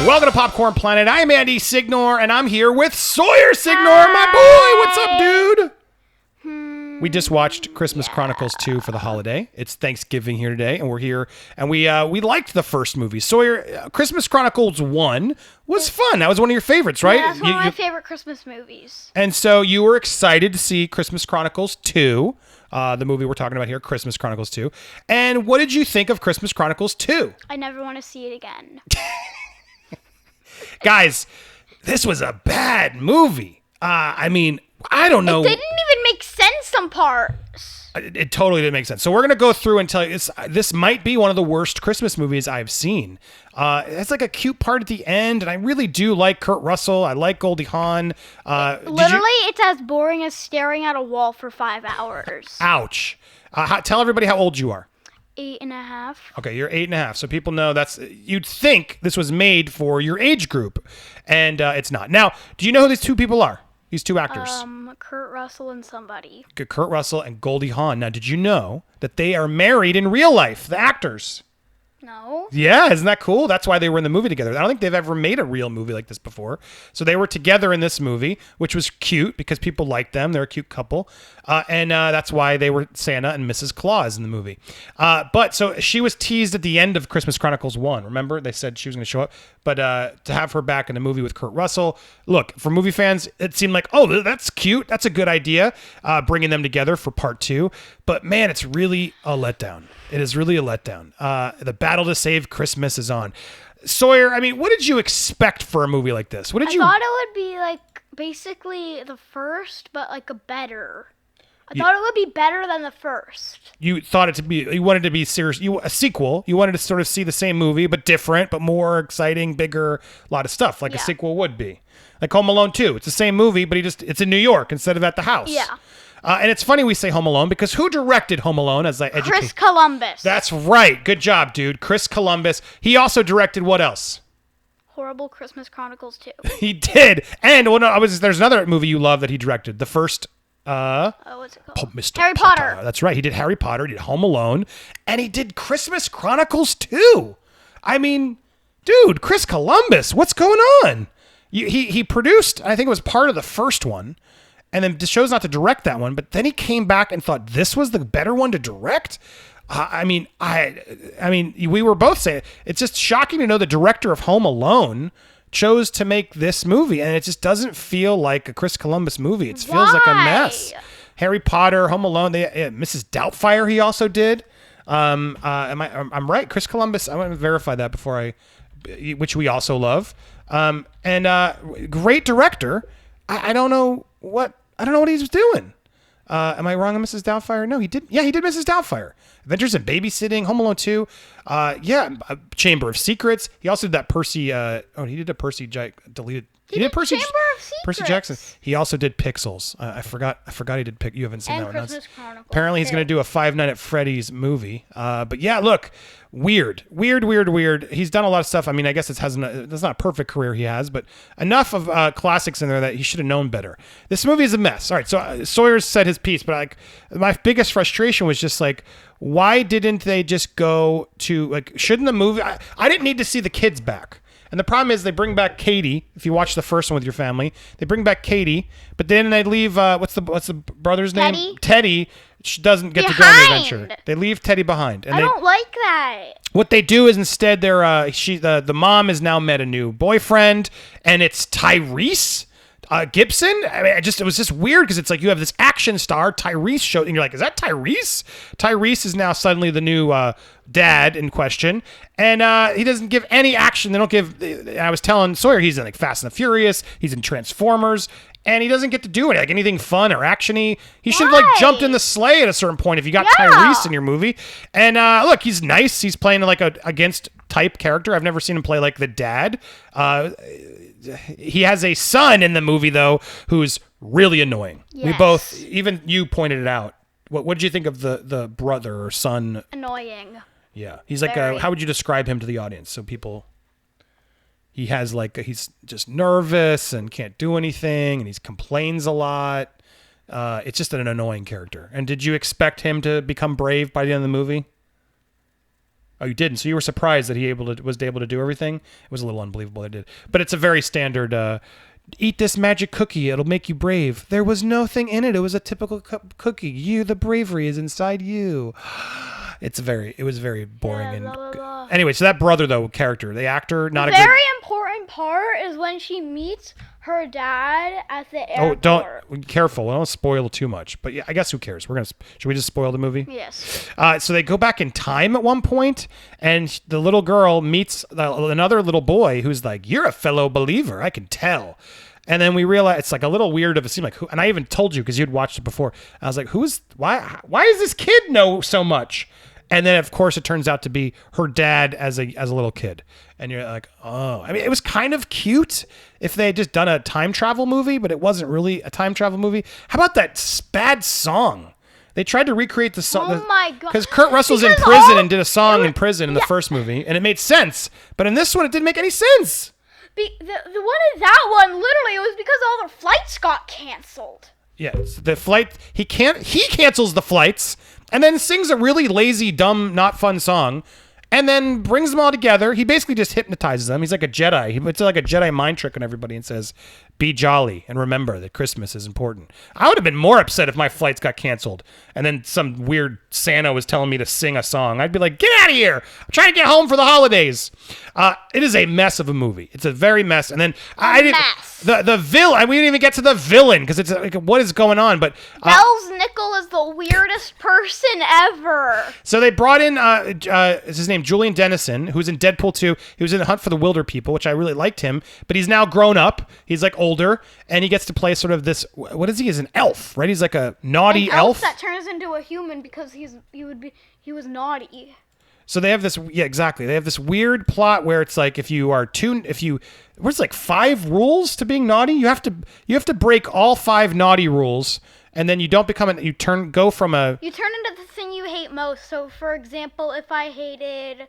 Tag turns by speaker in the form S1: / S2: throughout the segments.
S1: Welcome to Popcorn Planet. I'm Andy Signor, and I'm here with Sawyer Signor, my boy. What's up, dude? We just watched Christmas Chronicles 2 for the holiday. It's Thanksgiving here today, and we're here, and we liked the first movie. Sawyer, Christmas Chronicles 1 was fun. That was one of your favorites, right?
S2: Yeah, that's one of my favorite Christmas movies.
S1: And so you were excited to see Christmas Chronicles 2, the movie we're talking about here, Christmas Chronicles 2. And what did you think of Christmas Chronicles 2?
S2: I never want to see it again.
S1: Guys, this was a bad movie. I mean, I don't know.
S2: It didn't even make sense some parts.
S1: It totally didn't make sense. So we're going to go through and tell you, this might be one of the worst Christmas movies I've seen. It's like a cute part at the end, and I really do like Kurt Russell. I like Goldie Hawn.
S2: Literally, it's as boring as staring at a wall for 5 hours.
S1: Ouch. Tell everybody how old you are.
S2: 8.5.
S1: Okay, you're 8.5. So people know you'd think this was made for your age group, and it's not. Now, do you know who these two people are? These two actors?
S2: Kurt Russell and somebody.
S1: Kurt Russell and Goldie Hawn. Now, did you know that they are married in real life, the actors?
S2: No.
S1: Yeah, isn't that cool? That's why they were in the movie together. I don't think they've ever made a real movie like this before. So they were together in this movie, which was cute because people liked them. They're a cute couple. And that's why they were Santa and Mrs. Claus in the movie. But so she was teased at the end of Christmas Chronicles 1. Remember? They said she was going to show up. But to have her back in the movie with Kurt Russell, look, for movie fans, it seemed like, oh, that's cute. That's a good idea, bringing them together for part 2. But man, it's really a letdown. It is really a letdown. The battle to save Christmas is on. Sawyer, I mean, what did you expect for a movie like this?
S2: I thought it would be like basically the first, but like a better. I thought it would be better than the first.
S1: You thought it to be, you wanted it to be serious, a sequel. You wanted to sort of see the same movie, but different, but more exciting, bigger, a lot of stuff, like a sequel would be. Like Home Alone 2. It's the same movie, but it's in New York instead of at the house.
S2: Yeah.
S1: And it's funny we say Home Alone because who directed Home Alone as I educate?
S2: Chris Columbus.
S1: That's right. Good job, dude. Chris Columbus. He also directed what else?
S2: Horrible Christmas Chronicles 2.
S1: He did. And there's another movie you love that he directed. The first
S2: what's it called?
S1: Mr.
S2: Harry Potter.
S1: That's right. He did Harry Potter, he did Home Alone, and he did Christmas Chronicles 2. I mean, dude, Chris Columbus, what's going on? He produced, I think it was part of the first one, and then chose not to direct that one, but then he came back and thought this was the better one to direct. I mean, we were both saying it's just shocking to know the director of Home Alone chose to make this movie, and it just doesn't feel like a Chris Columbus movie. It feels like a mess. Harry Potter, Home Alone, Mrs. Doubtfire he also did. I'm right. Chris Columbus, I want to verify that before which we also love. Great director. I don't know what he was doing. Am I wrong on Mrs. Doubtfire? No, he did. Yeah, he did Mrs. Doubtfire. Adventures in Babysitting, Home Alone 2. Chamber of Secrets. He also did that Percy. He did a Percy deleted. He did Percy
S2: Chamber of Secrets.
S1: Percy Jackson. He also did Pixels. I forgot he did. You haven't seen
S2: and
S1: that one.
S2: Christmas Chronicles.
S1: Apparently, he's going to do a Five Nights at Freddy's movie. But yeah, look, weird. He's done a lot of stuff. I mean, I guess that's not a perfect career he has, but enough of classics in there that he should have known better. This movie is a mess. All right, so Sawyer said his piece, but my biggest frustration was just like, why didn't they just go to shouldn't the movie? I didn't need to see the kids back. And the problem is they bring back Katie. If you watch the first one with your family, they bring back Katie, but then they leave. What's the brother's name? Teddy. She doesn't get to go on the adventure. They leave Teddy behind. And
S2: I don't like that.
S1: What they do is instead the mom has now met a new boyfriend, and it's Tyrese Gibson. I mean, it was just weird because it's like you have this action star Tyrese show, and you're like, is that Tyrese? Tyrese is now suddenly the new dad in question, and he doesn't give any action. They don't give. I was telling Sawyer he's in Fast and the Furious. He's in Transformers. And he doesn't get to do anything fun or actiony. He should have jumped in the sleigh at a certain point if you got Tyrese in your movie. And look, he's nice. He's playing like a against type character. I've never seen him play like the dad. He has a son in the movie though who's really annoying.
S2: Yes.
S1: We both, even you pointed it out. What did you think of the brother or son?
S2: Annoying.
S1: Yeah, he's like how would you describe him to the audience so people? He has he's just nervous and can't do anything, and he complains a lot. It's just an annoying character. And did you expect him to become brave by the end of the movie? Oh, you didn't. So you were surprised that he was able to do everything. It was a little unbelievable. They did, but it's a very standard. Eat this magic cookie. It'll make you brave. There was nothing in it. It was a typical cookie. The bravery is inside you. It was very boring.
S2: Blah, blah, blah.
S1: Anyway, so that brother though, character, the actor, not a
S2: very
S1: good.
S2: important part is when she meets her dad at the airport.
S1: Don't careful. Don't spoil too much. But yeah, I guess who cares? Should we just spoil the movie?
S2: Yes.
S1: So they go back in time at one point, and the little girl meets another little boy who's like, "You're a fellow believer. I can tell." And then we realize it's like a little weird of a scene. Like, and I even told you because you'd watched it before. I was like, why does this kid know so much? And then, of course, it turns out to be her dad as a little kid. And you're like, oh. I mean, it was kind of cute if they had just done a time travel movie, but it wasn't really a time travel movie. How about that bad song? They tried to recreate the song.
S2: Oh, my God.
S1: Because Kurt Russell's in prison and did a song in prison in the first movie, and it made sense. But in this one, it didn't make any sense.
S2: The one in that one, literally, it was because all the flights got canceled.
S1: Yeah, the flight, he cancels the flights and then sings a really lazy, dumb, not fun song and then brings them all together. He basically just hypnotizes them. He's like a Jedi. It's like a Jedi mind trick on everybody and says, be jolly and remember that Christmas is important. I would have been more upset if my flights got canceled and then some weird Santa was telling me to sing a song. I'd be like, get out of here. I'm trying to get home for the holidays. It is a mess of a movie. It's a very mess. And then the villain, we didn't even get to the villain because it's like, what is going on? But
S2: Belznickel is the weirdest person ever.
S1: So they brought in, is his name Julian Dennison, who's in Deadpool 2. He was in The Hunt for the Wilder People, which I really liked him, but he's now grown up. He's like older, and he gets to play sort of this, what is he? He's an elf, right? He's like a naughty elf
S2: that turns into a human because he was naughty.
S1: So they have this, yeah, exactly. They have this weird plot where it's like what's like 5 rules to being naughty? You have to break all 5 naughty rules, and then you don't become you turn into
S2: the thing you hate most. So, for example, if I hated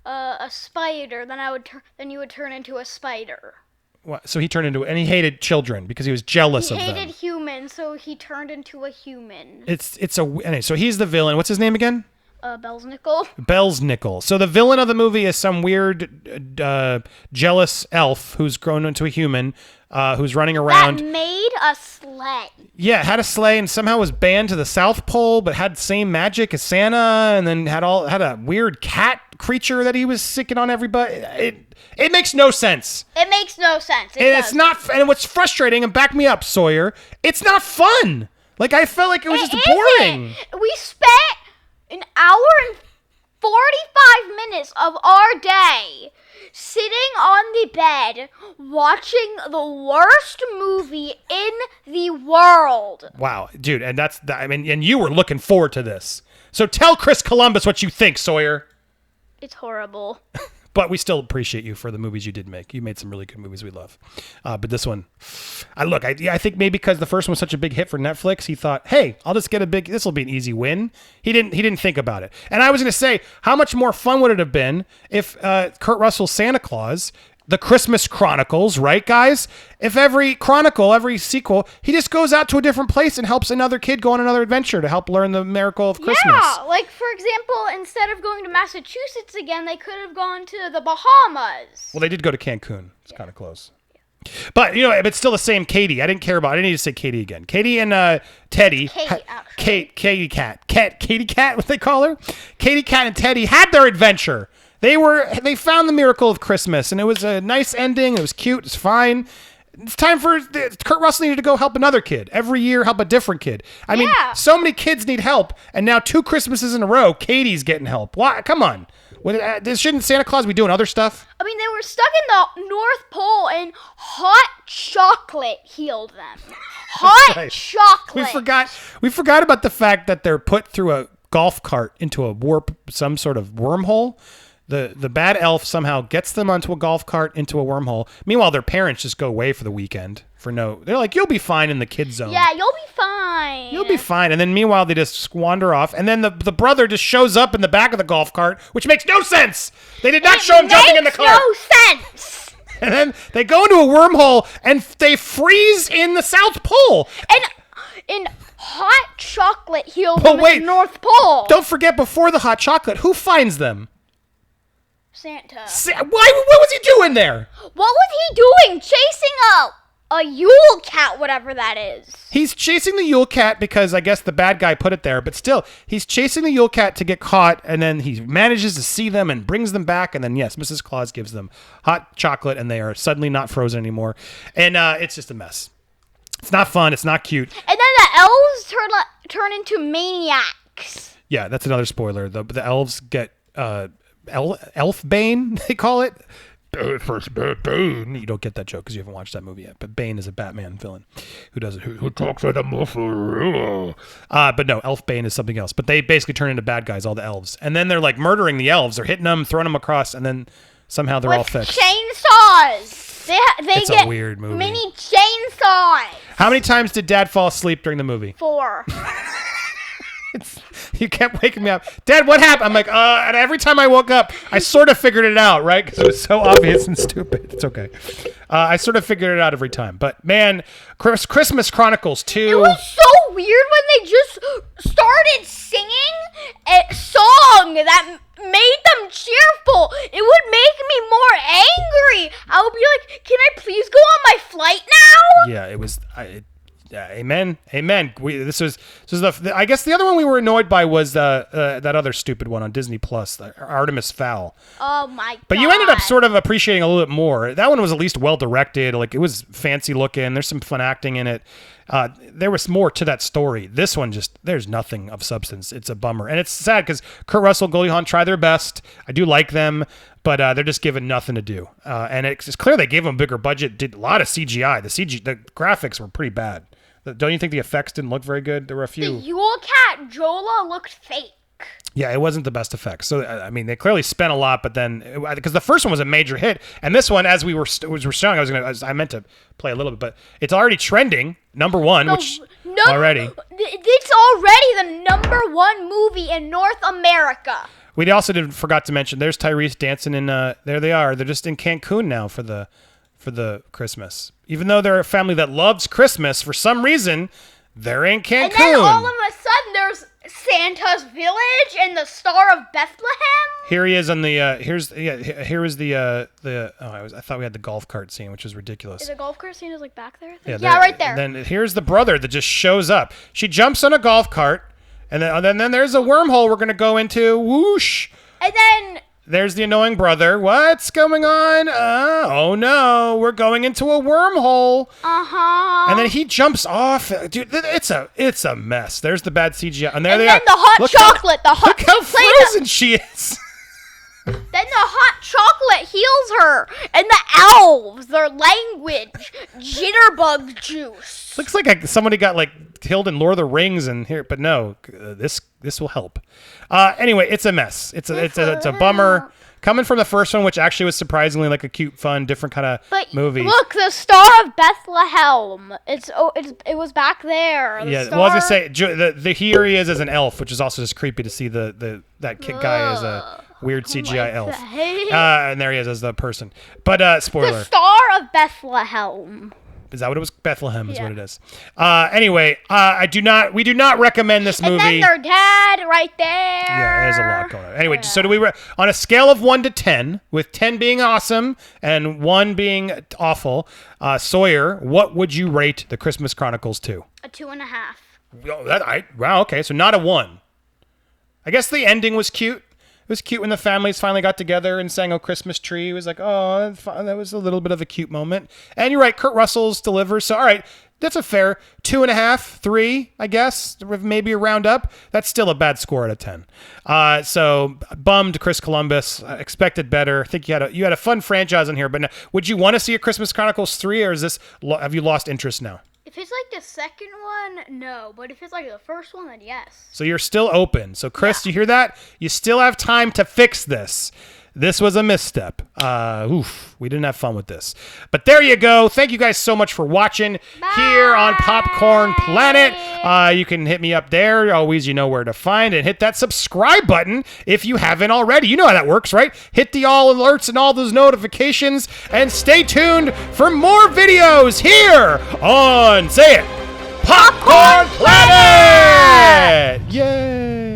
S2: a spider, then you would turn into a spider.
S1: What? So he turned into, and he hated children because he was jealous of them.
S2: He hated humans, so he turned into a human.
S1: Anyway, so he's the villain. What's his name again?
S2: Belznickel.
S1: So the villain of the movie is some weird, jealous elf who's grown into a human, who's running around.
S2: That made a sleigh.
S1: Yeah, had a sleigh and somehow was banned to the South Pole, but had the same magic as Santa, and then had a weird cat creature that he was sicking on everybody. It makes no sense.
S2: It makes no sense.
S1: It's not. And what's frustrating, and back me up, Sawyer, it's not fun. Like, I felt like it was just boring.
S2: We spent an hour and 45 minutes of our day sitting on the bed watching the worst movie in the world.
S1: Wow, dude, and and you were looking forward to this. So tell Chris Columbus what you think, Sawyer.
S2: It's horrible.
S1: But we still appreciate you for the movies you did make. You made some really good movies we love. But this one, I think maybe because the first one was such a big hit for Netflix, he thought, hey, I'll just get this will be an easy win. He didn't think about it. And I was going to say, how much more fun would it have been if Kurt Russell's Santa Claus, the Christmas Chronicles, right, guys? If every sequel, he just goes out to a different place and helps another kid go on another adventure to help learn the miracle of Christmas.
S2: Yeah, like, for example, instead of going to Massachusetts again, they could have gone to the Bahamas.
S1: Well, they did go to Cancun. It's kind of close. Yeah. But, it's still the same Katie. I didn't need to say Katie again. Katie and Teddy. Katie Cat, what they call her? Katie Cat and Teddy had their adventure. They found the miracle of Christmas, and it was a nice ending. It was cute. It's fine. It's time for Kurt Russell needed to go help another kid. Every year, help a different kid. I mean, so many kids need help, and now 2 Christmases in a row, Katie's getting help. Why? Come on. Shouldn't Santa Claus be doing other stuff?
S2: I mean, they were stuck in the North Pole, and hot chocolate healed them. Hot chocolate.
S1: We forgot about the fact that they're put through a golf cart into some sort of wormhole. The bad elf somehow gets them onto a golf cart into a wormhole. Meanwhile, their parents just go away for the weekend. They're like, you'll be fine in the kid zone.
S2: Yeah, you'll be fine.
S1: You'll be fine. And then meanwhile, they just squander off. And then the brother just shows up in the back of the golf cart, which makes no sense. They did not show him jumping in the cart.
S2: No sense.
S1: And then they go into a wormhole and they freeze in the South Pole.
S2: And hot chocolate healed them in the North Pole.
S1: Don't forget, before the hot chocolate, who finds them?
S2: Santa.
S1: What was he doing there?
S2: What was he doing? Chasing a Yule cat, whatever that is.
S1: He's chasing the Yule cat because I guess the bad guy put it there, but still, he's chasing the Yule cat to get caught, and then he manages to see them and brings them back, and then, yes, Mrs. Claus gives them hot chocolate, and they are suddenly not frozen anymore, and it's just a mess. It's not fun. It's not cute.
S2: And then the elves turn into maniacs.
S1: Yeah, that's another spoiler. The elves get elf bane, they call it. First Bane. You don't get that joke because you haven't watched that movie yet. But Bane is a Batman villain who does it. Who talks like a muffler. But no, Elf Bane is something else. But they basically turn into bad guys, all the elves, and then they're like murdering the elves. They're hitting them, throwing them across, and then somehow they're all fixed.
S2: Chainsaws. They
S1: it's
S2: get
S1: a weird movie.
S2: mini chainsaws.
S1: How many times did Dad fall asleep during the movie?
S2: 4.
S1: You kept waking me up. Dad, what happened? I'm like, and every time I woke up, I sort of figured it out, right? Because it was so obvious and stupid. It's okay. I sort of figured it out every time. But man, Christmas Chronicles 2.
S2: It was so weird when they just started singing a song that made them cheerful. It would make me more angry. I would be like, can I please go on my flight now?
S1: Yeah, it was... amen. This was I guess the other one we were annoyed by was that other stupid one on Disney Plus, Artemis Fowl.
S2: Oh my god!
S1: But you ended up sort of appreciating a little bit more. That one was at least well directed. Like it was fancy looking. There's some fun acting in it. There was more to that story. This one there's nothing of substance. It's a bummer, and it's sad because Kurt Russell, Goldie Hawn try their best. I do like them, but they're just given nothing to do. And it's clear they gave them a bigger budget. Did a lot of CGI. The graphics were pretty bad. Don't you think the effects didn't look very good? There were a few.
S2: The Yule Cat Jola looked fake.
S1: Yeah, it wasn't the best effects. So, I mean, they clearly spent a lot, but then because the first one was a major hit, and this one, as we were showing, I meant to play a little bit, but it's already trending number one, already.
S2: It's already the number 1 movie in North America.
S1: We also forgot to mention there's Tyrese dancing in. There they are. They're just in Cancun now for the Christmas. Even though they're a family that loves Christmas, for some reason, they're in Cancun.
S2: And then all of a sudden, there's Santa's village and the Star of Bethlehem.
S1: Here he is on the. Here is the. I thought we had the golf cart scene, which is ridiculous.
S2: The golf cart scene is like back there.
S1: Yeah,
S2: right there.
S1: Then here's the brother that just shows up. She jumps on a golf cart, and then there's a wormhole we're gonna go into. Whoosh!
S2: And then.
S1: There's the annoying brother. What's going on? Oh no, we're going into a wormhole. And then he jumps off. Dude, it's a mess. There's the bad CGI. And then
S2: the hot chocolate.
S1: Look how frozen she is.
S2: Then the hot chocolate heals her. And the elves, their language, jitterbug juice.
S1: Looks like somebody got killed in Lord of the Rings and here, but no, this will help. Anyway, it's a mess. It's a bummer. Coming from the first one, which actually was surprisingly like a cute, fun, different kind of movie.
S2: Look, the Star of Bethlehem. It was back there.
S1: Well, I was gonna say here he is as an elf, which is also just creepy to see that guy as a weird CGI elf. And there he is as the person. But spoiler.
S2: The Star of Bethlehem.
S1: Is that what it was? Bethlehem is what it is. Anyway, we do not recommend this movie.
S2: And then their dad right there.
S1: Yeah, there's a lot going on. Anyway, so do we, on a scale of 1 to 10, with 10 being awesome and 1 being awful, Sawyer, what would you rate the Christmas Chronicles 2?
S2: A 2.5.
S1: Wow, okay, so not a 1. I guess the ending was cute. It was cute when the families finally got together and sang "Oh Christmas Tree." It was like, oh, that was a little bit of a cute moment. And you're right, Kurt Russell's delivers. So, all right, that's a fair 2.5, 3, I guess, maybe a round up. That's still a bad score out of 10. So, bummed, Chris Columbus. Expected better. I think you had a fun franchise in here. But would you want to see a Christmas Chronicles 3, or have you lost interest now?
S2: If it's like the second one, no. But if it's like the first one, then yes.
S1: So you're still open. So Chris, you hear that? You still have time to fix this. This was a misstep. We didn't have fun with this. But there you go. Thank you guys so much for watching here on Popcorn Planet. You can hit me up there. Always, you know where to find, and hit that subscribe button if you haven't already. You know how that works, right? Hit the all alerts and all those notifications, and stay tuned for more videos here on, say it, Popcorn Planet! Yay!